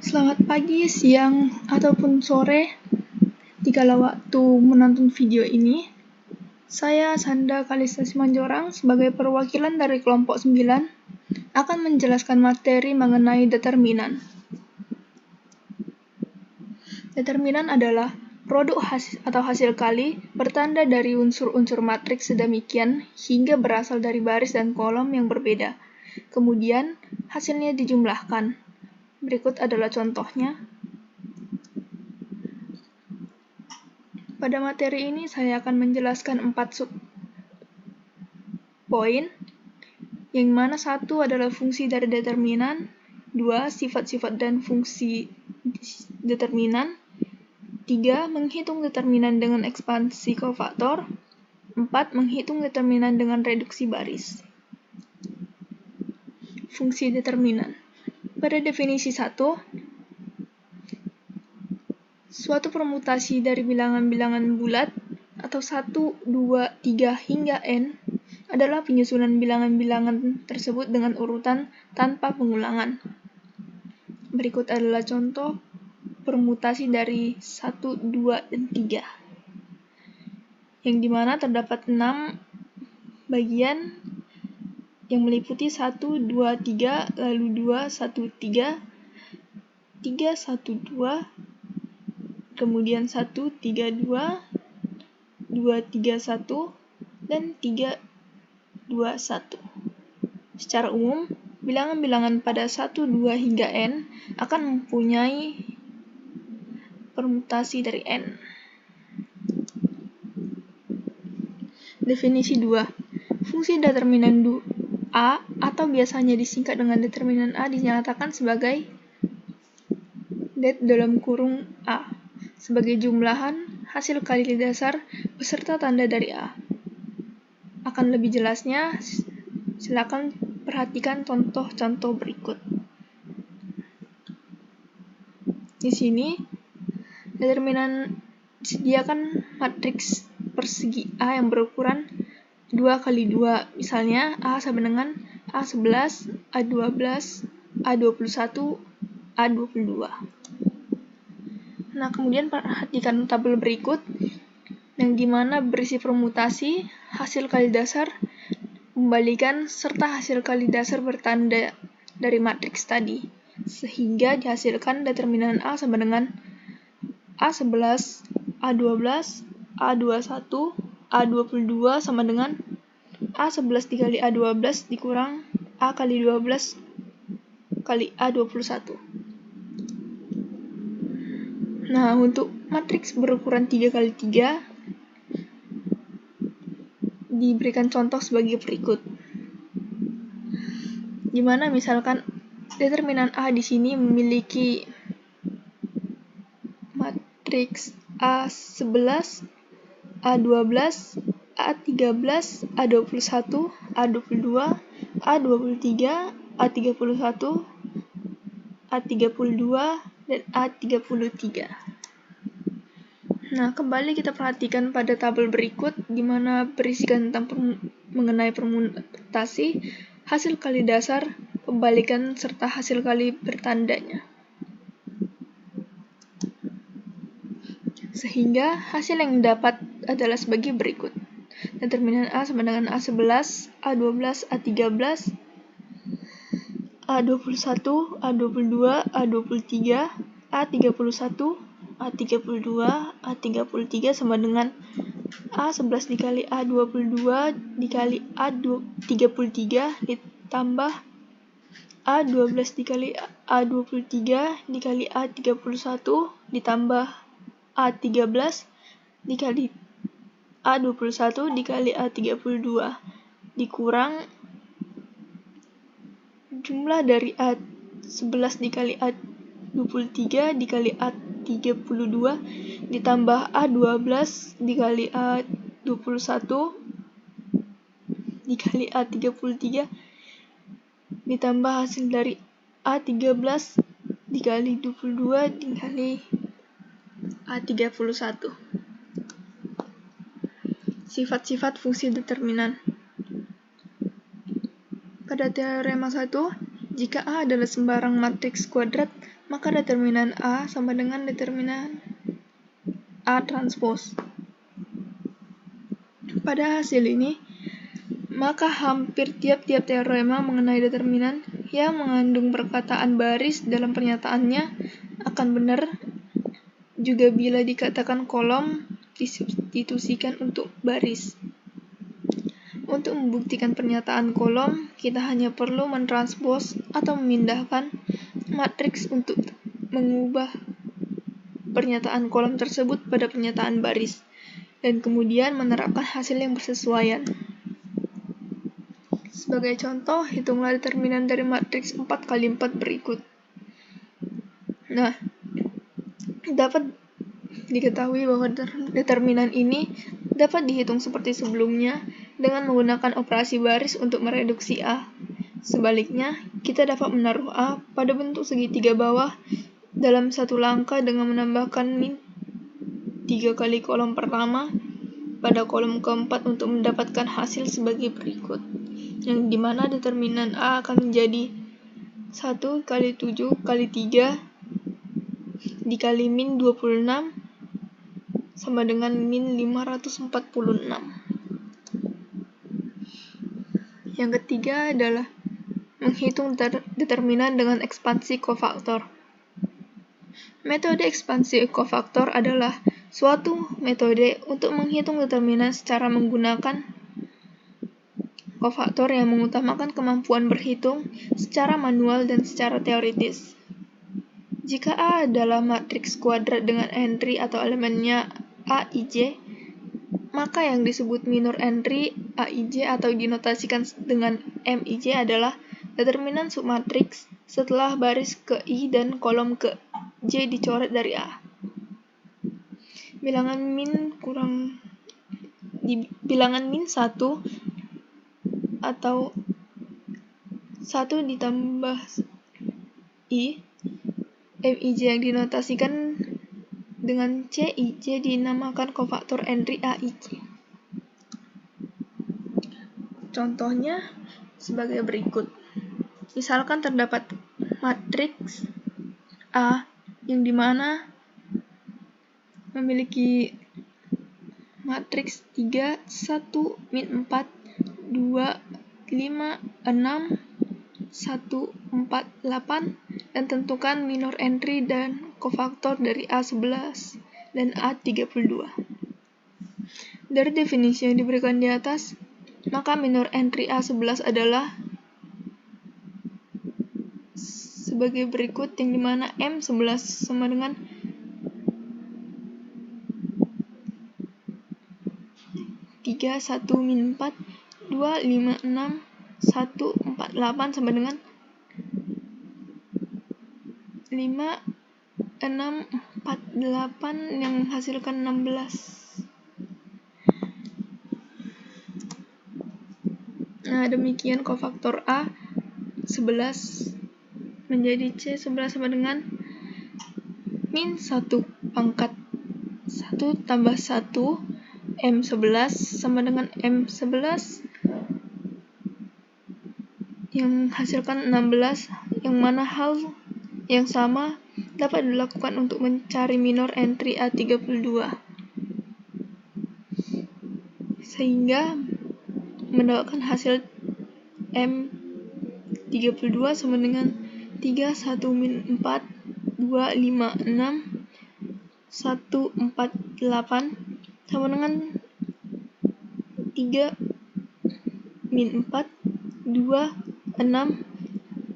Selamat pagi, siang, ataupun sore, dikala waktu menonton video ini. Saya Sanda Kalista Simanjorang sebagai perwakilan dari kelompok 9 akan menjelaskan materi mengenai determinan. Determinan adalah produk hasil kali bertanda dari unsur-unsur matriks sedemikian hingga berasal dari baris dan kolom yang berbeda. Kemudian hasilnya dijumlahkan. Berikut adalah contohnya. Pada materi ini saya akan menjelaskan 4 sub-poin, yang mana 1 adalah fungsi dari determinan, 2 sifat-sifat dan fungsi determinan, 3 menghitung determinan dengan ekspansi kofaktor, 4 menghitung determinan dengan reduksi baris. Fungsi determinan. Pada definisi 1, suatu permutasi dari bilangan-bilangan bulat atau 1, 2, 3 hingga n adalah penyusunan bilangan-bilangan tersebut dengan urutan tanpa pengulangan. Berikut adalah contoh permutasi dari 1, 2, dan 3, yang dimana terdapat 6 bagian yang meliputi 1, 2, 3, lalu 2, 1, 3, 3, 1, 2, kemudian 1, 3, 2, 2, 3, 1, dan 3, 2, 1. Secara umum, bilangan-bilangan pada 1, 2, hingga n akan mempunyai permutasi dari n. Definisi 2. Fungsi determinan A atau biasanya disingkat dengan determinan A dinyatakan sebagai det A sebagai jumlahan hasil kali dasar beserta tanda dari A. Akan lebih jelasnya, silakan perhatikan contoh-contoh berikut. Di sini, determinan disediakan matriks persegi A yang berukuran 2 kali 2, misalnya A sama dengan A11, A12, A21, A22. Nah, kemudian perhatikan tabel berikut, yang dimana berisi permutasi, hasil kali dasar, pembalikan, serta hasil kali dasar bertanda dari matriks tadi, sehingga dihasilkan determinan A sama dengan A11, A12, A21, A22 sama dengan A11 dikali A12 dikurang A kali 12 kali A21. Nah, untuk matriks berukuran 3 kali 3 diberikan contoh sebagai berikut. Dimana misalkan determinan A di sini memiliki matriks A11, A12, A13, A21, A22, A23, A31, A32, dan A33. Nah, kembali kita perhatikan pada tabel berikut, di mana berisikan tentang mengenai permutasi, hasil kali dasar, pembalikan, serta hasil kali bertandanya. Sehingga hasil yang didapat adalah sebagai berikut. Determinan A sama dengan A11, A12, A13, A21, A22, A23, A31, A32, A33 sama dengan A11 dikali A22 dikali A33 ditambah A12 dikali A23 dikali A31 ditambah A13 dikali A21 dikali A32 dikurang jumlah dari A11 dikali A23 dikali A32 ditambah A12 dikali A21 dikali A33 ditambah hasil dari A13 dikali 22 dikali A31. Sifat-sifat fungsi determinan. Pada teorema 1, jika A adalah sembarang matriks kuadrat, maka determinan A sama dengan determinan A transpose. Pada hasil ini, maka hampir tiap-tiap teorema mengenai determinan yang mengandung perkataan baris dalam pernyataannya akan benar juga bila dikatakan kolom disubstitusikan untuk baris. Untuk membuktikan pernyataan kolom, kita hanya perlu mentranspos atau memindahkan matriks untuk mengubah pernyataan kolom tersebut pada pernyataan baris, dan kemudian menerapkan hasil yang bersesuaian. Sebagai contoh, hitunglah determinan dari matriks 4x4 berikut. Nah, dapat diketahui bahwa determinan ini dapat dihitung seperti sebelumnya dengan menggunakan operasi baris untuk mereduksi A. Sebaliknya, kita dapat menaruh A pada bentuk segitiga bawah dalam satu langkah dengan menambahkan min 3 kali kolom pertama pada kolom keempat untuk mendapatkan hasil sebagai berikut, yang dimana determinan A akan menjadi 1 kali 7 kali 3 dikali min 26 sama dengan min 546. Yang ketiga adalah menghitung determinan dengan ekspansi kofaktor. Metode ekspansi kofaktor adalah suatu metode untuk menghitung determinan secara menggunakan kofaktor yang mengutamakan kemampuan berhitung secara manual dan secara teoritis. Jika A adalah matriks kuadrat dengan entry atau elemennya Aij, maka yang disebut minor entry Aij atau dinotasikan dengan Mij adalah determinan submatriks setelah baris ke I dan kolom ke J dicoret dari A. Bilangan min 1 atau 1 ditambah I, Mij yang dinotasikan dengan Cij dinamakan kofaktor entry Aij. Contohnya sebagai berikut. Misalkan terdapat matriks A yang dimana memiliki matriks 3, 1, min 4, 2, 5, 6, 1, 4, 8, dan tentukan minor entry dan kofaktor dari A11 dan A32. Dari definisi yang diberikan di atas, maka minor entry A11 adalah sebagai berikut, yang dimana M11 sama dengan 3, 1, min 4, 2, 5, 6, 1, 4, 8 sama dengan 5, 6, 4, 8 yang menghasilkan 16. Nah, demikian kofaktor A 11 menjadi C11 sama dengan min 1 pangkat 1 tambah 1 M11 sama dengan M11 yang menghasilkan 16, yang mana hal yang sama dapat dilakukan untuk mencari minor entry A32. Sehingga mendapatkan hasil M32 sama dengan 3, 1, min 4, 2, 5, 6, 1, 4, 8 sama dengan 3, min 4, 2, 6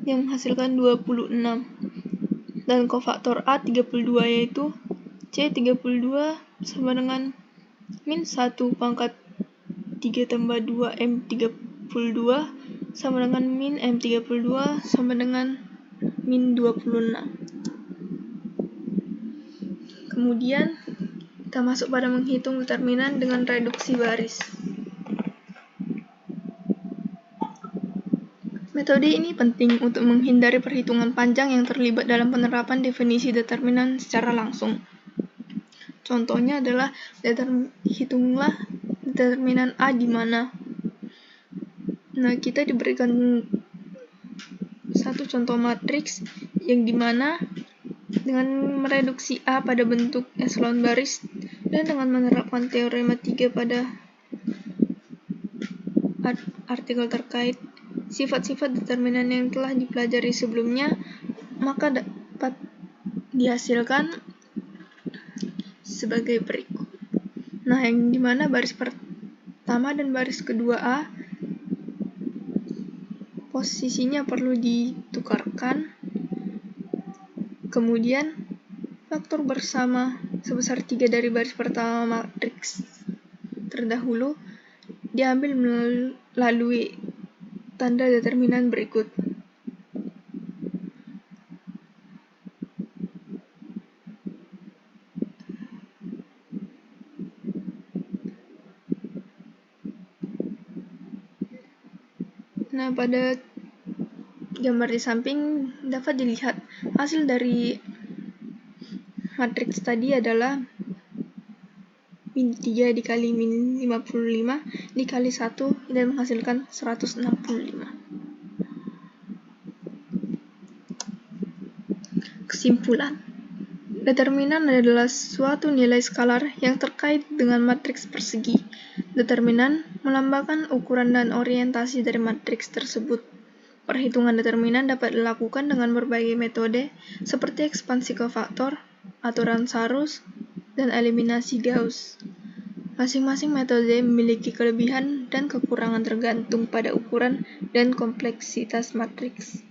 yang menghasilkan 26. Dan kofaktor A32 yaitu C32 sama dengan min 1 pangkat 3 tambah 2 M32 sama dengan min M32 sama dengan min 26. Kemudian kita masuk pada menghitung determinan dengan reduksi baris. Metode ini penting untuk menghindari perhitungan panjang yang terlibat dalam penerapan definisi determinan secara langsung. Contohnya adalah hitunglah determinan A di mana. Nah, kita diberikan satu contoh matriks yang dimana dengan mereduksi A pada bentuk eselon baris dan dengan menerapkan teorema 3 pada artikel terkait sifat-sifat determinan yang telah dipelajari sebelumnya, maka dapat dihasilkan sebagai berikut. Nah, yang dimana baris pertama dan baris kedua A posisinya perlu ditukarkan, kemudian faktor bersama sebesar 3 dari baris pertama matriks terdahulu diambil melalui tanda determinan berikut. Nah, pada gambar di samping dapat dilihat hasil dari matriks tadi adalah min 3 dikali min 55 dikali 1 dan menghasilkan 165. Kesimpulan, determinan adalah suatu nilai skalar yang terkait dengan matriks persegi. Determinan melambangkan ukuran dan orientasi dari matriks tersebut. Perhitungan determinan dapat dilakukan dengan berbagai metode seperti ekspansi kofaktor, aturan Sarus, dan eliminasi Gauss. Masing-masing metode memiliki kelebihan dan kekurangan tergantung pada ukuran dan kompleksitas matriks.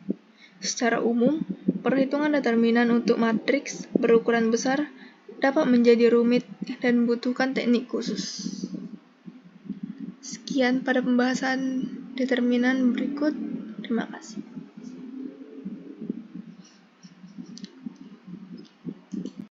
Secara umum, perhitungan determinan untuk matriks berukuran besar dapat menjadi rumit dan membutuhkan teknik khusus. Sekian pada pembahasan determinan berikut. Terima kasih.